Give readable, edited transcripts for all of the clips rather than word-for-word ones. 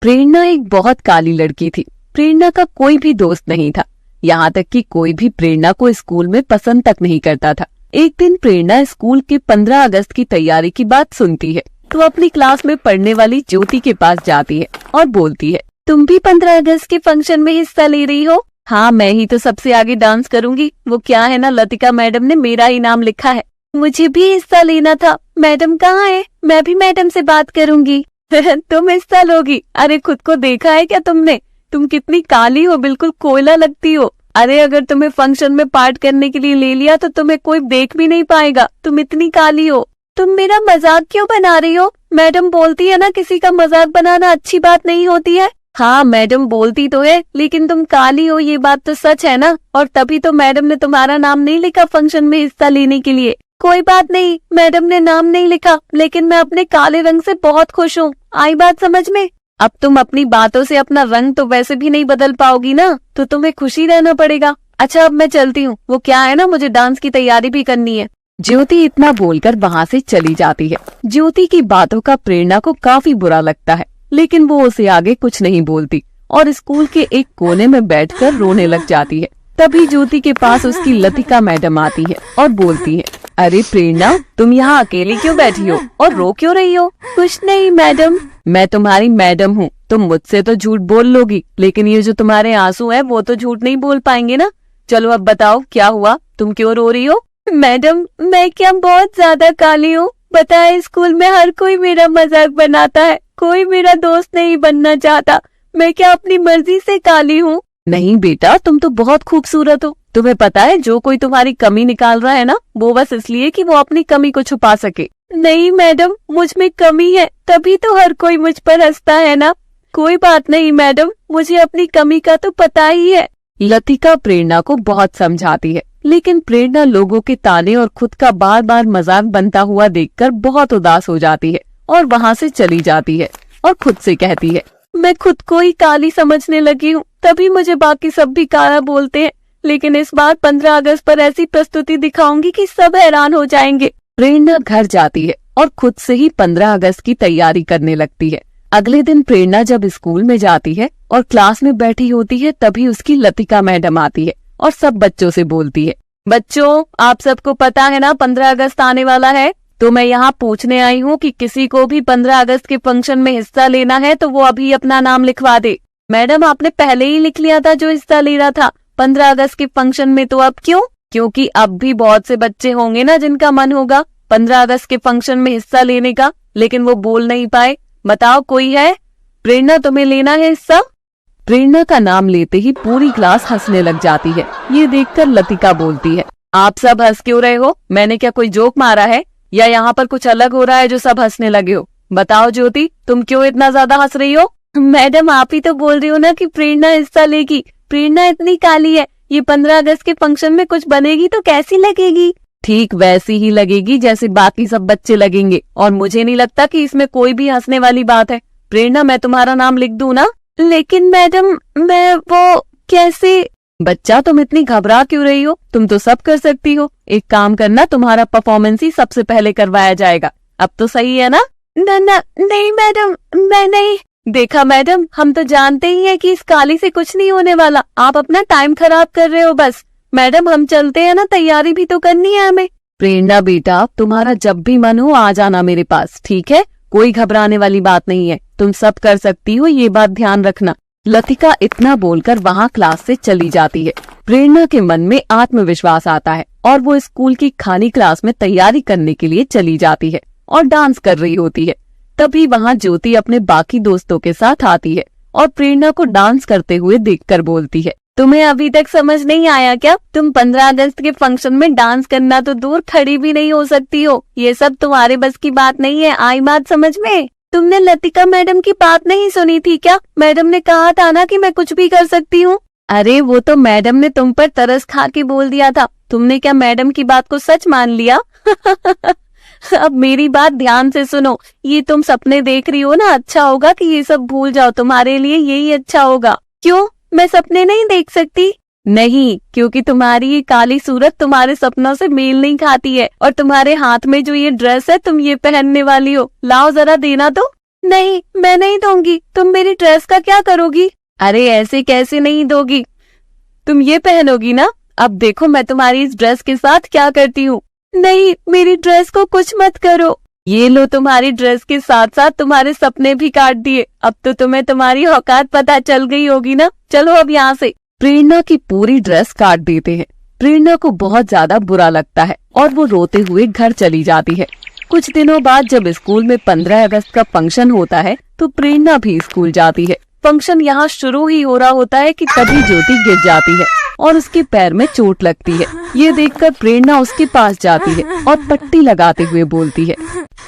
प्रेरणा एक बहुत काली लड़की थी। प्रेरणा का कोई भी दोस्त नहीं था, यहाँ तक कि कोई भी प्रेरणा को स्कूल में पसंद तक नहीं करता था। एक दिन प्रेरणा स्कूल के 15 अगस्त की तैयारी की बात सुनती है तो अपनी क्लास में पढ़ने वाली ज्योति के पास जाती है और बोलती है, तुम भी 15 अगस्त के फंक्शन में हिस्सा ले रही हो? हाँ, मैं ही तो सबसे आगे डांस करूंगी। वो क्या है ना, लतिका मैडम ने मेरा ही नाम लिखा है। मुझे भी हिस्सा लेना था। मैडम कहाँ है? मैं भी मैडम से बात करूंगी। तुम हिस्सा लोगी? अरे खुद को देखा है क्या तुमने? तुम कितनी काली हो, बिल्कुल कोयला लगती हो। अरे अगर तुम्हें फंक्शन में पार्ट करने के लिए ले लिया तो तुम्हें कोई देख भी नहीं पाएगा, तुम इतनी काली हो। तुम मेरा मजाक क्यों बना रही हो? मैडम बोलती है ना, किसी का मजाक बनाना अच्छी बात नहीं होती है। हाँ, मैडम बोलती तो है, लेकिन तुम काली हो ये बात तो सच है ना। और तभी तो मैडम ने तुम्हारा नाम नहीं लिखा फंक्शन में हिस्सा लेने के लिए। कोई बात नहीं, मैडम ने नाम नहीं लिखा, लेकिन मैं अपने काले रंग से बहुत खुश हूँ। आई बात समझ में? अब तुम अपनी बातों से अपना रंग तो वैसे भी नहीं बदल पाओगी ना, तो तुम्हें खुशी रहना पड़ेगा। अच्छा, अब मैं चलती हूँ। वो क्या है ना, मुझे डांस की तैयारी भी करनी है। ज्योति इतना बोलकर वहाँ से चली जाती है। ज्योति की बातों का प्रेरणा को काफी बुरा लगता है, लेकिन वो उसे आगे कुछ नहीं बोलती और स्कूल के एक कोने में बैठकर रोने लग जाती है। तभी ज्योति के पास उसकी लतिका मैडम आती है और बोलती है, अरे प्रेरणा, तुम यहाँ अकेली क्यों बैठी हो और रो क्यों रही हो? कुछ नहीं मैडम, मैं तुम्हारी मैडम हूँ। तुम मुझसे तो झूठ बोल लोगी, लेकिन ये जो तुम्हारे आंसू है वो तो झूठ नहीं बोल पाएंगे ना। चलो अब बताओ क्या हुआ, तुम क्यों रो रही हो? मैडम, मैं क्या बहुत ज्यादा काली हूँ? बताए, स्कूल में हर कोई मेरा मजाक बनाता है, कोई मेरा दोस्त नहीं बनना चाहता। मैं क्या अपनी मर्जी से काली हूँ? नहीं बेटा, तुम तो बहुत खूबसूरत हो। तुम्हें पता है, जो कोई तुम्हारी कमी निकाल रहा है ना, वो बस इसलिए कि वो अपनी कमी को छुपा सके। नहीं मैडम, मुझ में कमी है, तभी तो हर कोई मुझ पर हंसता है ना। कोई बात नहीं मैडम, मुझे अपनी कमी का तो पता ही है। लतिका प्रेरणा को बहुत समझाती है, लेकिन प्रेरणा लोगों के ताने और खुद का बार बार मजाक बनता हुआ देखकर बहुत उदास हो जाती है और वहाँ से चली जाती है और खुद से कहती है, मैं खुद को ही काली समझने लगी हूँ, तभी मुझे बाकी सब भी काला बोलते हैं। लेकिन इस बार 15 अगस्त पर ऐसी प्रस्तुति दिखाऊंगी कि सब हैरान हो जाएंगे। प्रेरणा घर जाती है और खुद से ही 15 अगस्त की तैयारी करने लगती है। अगले दिन प्रेरणा जब स्कूल में जाती है और क्लास में बैठी होती है, तभी उसकी लतिका मैडम आती है और सब बच्चों से बोलती है, बच्चों, आप सबको पता है ना 15 अगस्त आने वाला है, तो मैं यहाँ पूछने आई हूँ कि किसी को भी 15 अगस्त के फंक्शन में हिस्सा लेना है तो वो अभी अपना नाम लिखवा दे। मैडम, आपने पहले ही लिख लिया था जो हिस्सा ले रहा था 15 अगस्त के फंक्शन में, तो अब क्यों? क्योंकि अब भी बहुत से बच्चे होंगे ना जिनका मन होगा 15 अगस्त के फंक्शन में हिस्सा लेने का, लेकिन वो बोल नहीं पाए। बताओ, कोई है? प्रेरणा, तुम्हें लेना है हिस्सा? प्रेरणा का नाम लेते ही पूरी क्लास हंसने लग जाती है। ये देखकर लतिका बोलती है, आप सब हंस क्यों रहे हो? मैंने क्या कोई जोक मारा है, या यहाँ पर कुछ अलग हो रहा है जो सब हंसने लगे हो? बताओ ज्योति, तुम क्यों इतना ज्यादा हंस रही हो? मैडम, आप ही तो बोल रही हो ना कि प्रेरणा हिस्सा लेगी। प्रेरणा इतनी काली है, ये 15 अगस्त के फंक्शन में कुछ बनेगी तो कैसी लगेगी? ठीक वैसी ही लगेगी जैसे बाकी सब बच्चे लगेंगे, और मुझे नहीं लगता कि इसमें कोई भी हंसने वाली बात है। प्रेरणा, मैं तुम्हारा नाम लिख दूं ना? लेकिन मैडम, मैं वो कैसे? बच्चा, तुम इतनी घबरा क्यों रही हो? तुम तो सब कर सकती हो। एक काम करना, तुम्हारा परफॉर्मेंस ही सबसे पहले करवाया जाएगा। अब तो सही है ना? नहीं मैडम, मैं नहीं। देखा मैडम, हम तो जानते ही हैं कि इस काली से कुछ नहीं होने वाला। आप अपना टाइम खराब कर रहे हो बस। मैडम, हम चलते हैं ना, तैयारी भी तो करनी है हमें। प्रेरणा बेटा, तुम्हारा जब भी मन हो आ जाना मेरे पास, ठीक है? कोई घबराने वाली बात नहीं है, तुम सब कर सकती हो, ये बात ध्यान रखना। लतिका इतना बोलकर वहाँ क्लास से चली जाती है। प्रेरणा के मन में आत्मविश्वास आता है और वो स्कूल की खाली क्लास में तैयारी करने के लिए चली जाती है और डांस कर रही होती है। तभी वहाँ ज्योति अपने बाकी दोस्तों के साथ आती है और प्रेरणा को डांस करते हुए देखकर बोलती है, तुम्हें अभी तक समझ नहीं आया क्या? तुम 15 अगस्त के फंक्शन में डांस करना तो दूर, खड़ी भी नहीं हो सकती हो। ये सब तुम्हारे बस की बात नहीं है। आई बात समझ में? तुमने लतिका मैडम की बात नहीं सुनी थी क्या? मैडम ने कहा था ना कि मैं कुछ भी कर सकती हूँ। अरे वो तो मैडम ने तुम पर तरस खा के बोल दिया था। तुमने क्या मैडम की बात को सच मान लिया? अब मेरी बात ध्यान से सुनो, ये तुम सपने देख रही हो ना, अच्छा होगा कि ये सब भूल जाओ, तुम्हारे लिए यही अच्छा होगा। क्यों, मैं सपने नहीं देख सकती? नहीं, क्योंकि तुम्हारी ये काली सूरत तुम्हारे सपनों से मेल नहीं खाती है, और तुम्हारे हाथ में जो ये ड्रेस है तुम ये पहनने वाली हो, लाओ जरा देना तो। नहीं, मैं नहीं दूंगी। तुम मेरी ड्रेस का क्या करोगी? अरे ऐसे कैसे नहीं दोगी, तुम ये पहनोगी ना। अब देखो मैं तुम्हारी इस ड्रेस के साथ क्या करती हूँ। नहीं, मेरी ड्रेस को कुछ मत करो। ये लो, तुम्हारी ड्रेस के साथ साथ तुम्हारे सपने भी काट दिए। अब तो तुम्हें तुम्हारी औकात पता चल गई होगी ना। चलो अब यहाँ से। प्रेरणा की पूरी ड्रेस काट देते हैं। प्रेरणा को बहुत ज्यादा बुरा लगता है और वो रोते हुए घर चली जाती है। कुछ दिनों बाद जब स्कूल में 15 अगस्त का फंक्शन होता है तो प्रेरणा भी स्कूल जाती है। फंक्शन यहाँ शुरू ही हो रहा होता है कि तभी ज्योति गिर जाती है और उसके पैर में चोट लगती है। ये देखकर प्रेरणा उसके पास जाती है और पट्टी लगाते हुए बोलती है,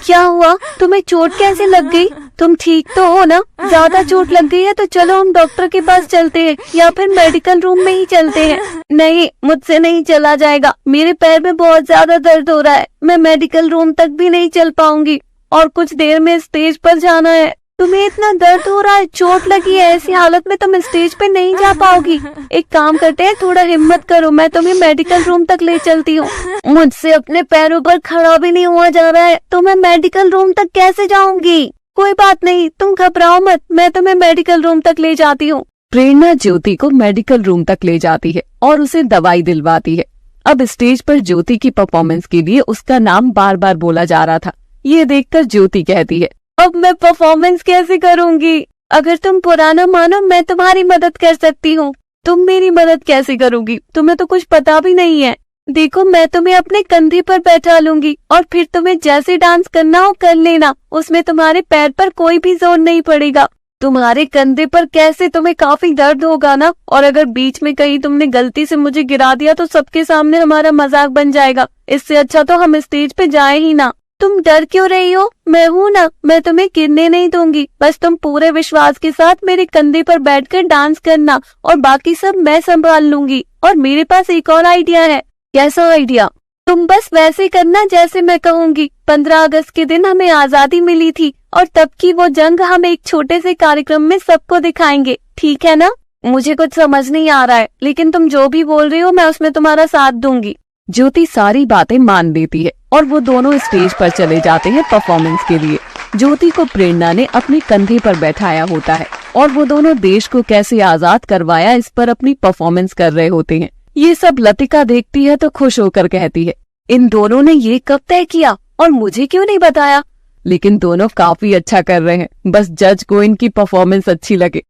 क्या हुआ? तुम्हें चोट कैसे लग गई? तुम ठीक तो हो ना? ज्यादा चोट लग गई है तो चलो हम डॉक्टर के पास चलते हैं या फिर मेडिकल रूम में ही चलते हैं। नहीं, मुझसे नहीं चला जाएगा। मेरे पैर में बहुत ज्यादा दर्द हो रहा है। मैं मेडिकल रूम तक भी नहीं चल पाऊंगी और कुछ देर में स्टेज पर जाना है। तुम्हें इतना दर्द हो रहा है, चोट लगी है, ऐसी हालत में तुम स्टेज पे नहीं जा पाओगी। एक काम करते हैं, थोड़ा हिम्मत करो, मैं तुम्हें मेडिकल रूम तक ले चलती हूँ। मुझसे अपने पैरों पर खड़ा भी नहीं हुआ जा रहा है तो मैं मेडिकल रूम तक कैसे जाऊंगी? कोई बात नहीं, तुम घबराओ मत, मैं तुम्हें मेडिकल रूम तक ले जाती हूँ। प्रेरणा ज्योति को मेडिकल रूम तक ले जाती है और उसे दवाई दिलवाती है। अब स्टेज पर ज्योति की परफॉर्मेंस के लिए उसका नाम बार बार बोला जा रहा था। ये देखकर ज्योति कहती है, अब मैं परफॉर्मेंस कैसे करूंगी? अगर तुम पुराना मानो मैं तुम्हारी मदद कर सकती हूँ। तुम मेरी मदद कैसे करोगी? तुम्हें तो कुछ पता भी नहीं है। देखो, मैं तुम्हें अपने कंधे पर बैठा लूंगी और फिर तुम्हें जैसे डांस करना हो कर लेना। उसमें तुम्हारे पैर पर कोई भी जोर नहीं पड़ेगा। तुम्हारे कंधे पर कैसे तुम्हें काफी दर्द होगा ना, और अगर बीच में कहीं तुमने गलती से मुझे गिरा दिया तो सबके सामने हमारा मजाक बन जाएगा। इससे अच्छा तो हम स्टेज पे जाए ही ना। तुम डर क्यों रही हो? मैं हूँ ना, मैं तुम्हें गिरने नहीं दूंगी। बस तुम पूरे विश्वास के साथ मेरे कंधे पर बैठकर डांस करना और बाकी सब मैं संभाल लूंगी। और मेरे पास एक और आइडिया है। कैसा आइडिया? तुम बस वैसे करना जैसे मैं कहूँगी। 15 अगस्त के दिन हमें आजादी मिली थी और तब की वो जंग हम एक छोटे से कार्यक्रम में सबको दिखाएंगे, ठीक है ना? मुझे कुछ समझ नहीं आ रहा है, लेकिन तुम जो भी बोल रही हो मैं उसमें तुम्हारा साथ दूंगी। ज्योति सारी बातें मान लेती है और वो दोनों स्टेज पर चले जाते हैं परफॉर्मेंस के लिए। ज्योति को प्रेरणा ने अपने कंधे पर बैठाया होता है और वो दोनों देश को कैसे आजाद करवाया इस पर अपनी परफॉर्मेंस कर रहे होते हैं। ये सब लतिका देखती है तो खुश होकर कहती है, इन दोनों ने ये कब तय किया और मुझे क्यों नहीं बताया? लेकिन दोनों काफी अच्छा कर रहे हैं, बस जज को इनकी परफॉर्मेंस अच्छी लगे।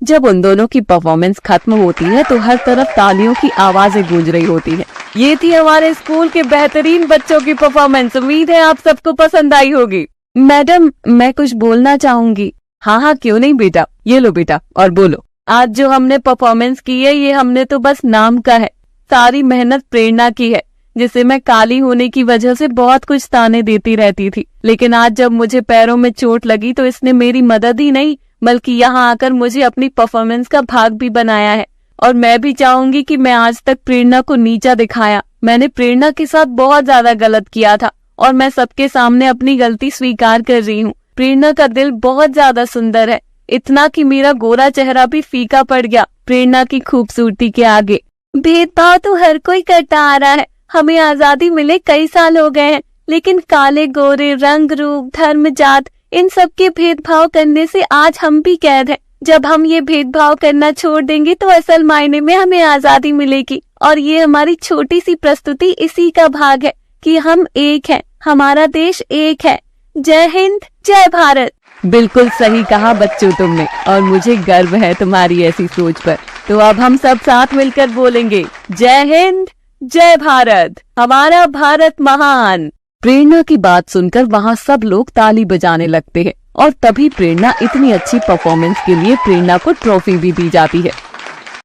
जब उन दोनों की परफॉर्मेंस खत्म होती है तो हर तरफ तालियों की आवाजें गूंज रही होती हैं। ये थी हमारे स्कूल के बेहतरीन बच्चों की परफॉर्मेंस। उम्मीद है आप सबको पसंद आई होगी। मैडम, मैं कुछ बोलना चाहूंगी। हाँ हाँ, क्यों नहीं बेटा, ये लो बेटा और बोलो। आज जो हमने परफॉर्मेंस की है ये हमने तो बस नाम का है, सारी मेहनत प्रेरणा की है, जिसे मैं काली होने की वजह से बहुत कुछ ताने देती रहती थी। लेकिन आज जब मुझे पैरों में चोट लगी तो इसने मेरी मदद ही नहीं बल्कि यहाँ आकर मुझे अपनी परफॉर्मेंस का भाग भी बनाया है। और मैं भी चाहूंगी कि मैं आज तक प्रेरणा को नीचा दिखाया। मैंने प्रेरणा के साथ बहुत ज्यादा गलत किया था और मैं सबके सामने अपनी गलती स्वीकार कर रही हूँ। प्रेरणा का दिल बहुत ज्यादा सुंदर है, इतना कि मेरा गोरा चेहरा भी फीका पड़ गया प्रेरणा की खूबसूरती के आगे। भेदभाव तो हर कोई करता आ रहा है। हमें आजादी मिले कई साल हो गए हैं, लेकिन काले गोरे, रंग रूप, धर्म, जात, इन सब के भेदभाव करने से आज हम भी कैद हैं। जब हम ये भेदभाव करना छोड़ देंगे तो असल मायने में हमें आजादी मिलेगी। और ये हमारी छोटी सी प्रस्तुति इसी का भाग है कि हम एक हैं, हमारा देश एक है। जय हिंद, जय भारत। बिल्कुल सही कहा बच्चों तुमने, और मुझे गर्व है तुम्हारी ऐसी सोच पर। तो अब हम सब साथ मिलकर बोलेंगे, जय हिंद, जय भारत, हमारा भारत महान। प्रेरणा की बात सुनकर वहाँ सब लोग ताली बजाने लगते हैं और तभी प्रेरणा इतनी अच्छी परफॉर्मेंस के लिए प्रेरणा को ट्रॉफी भी दी जाती है।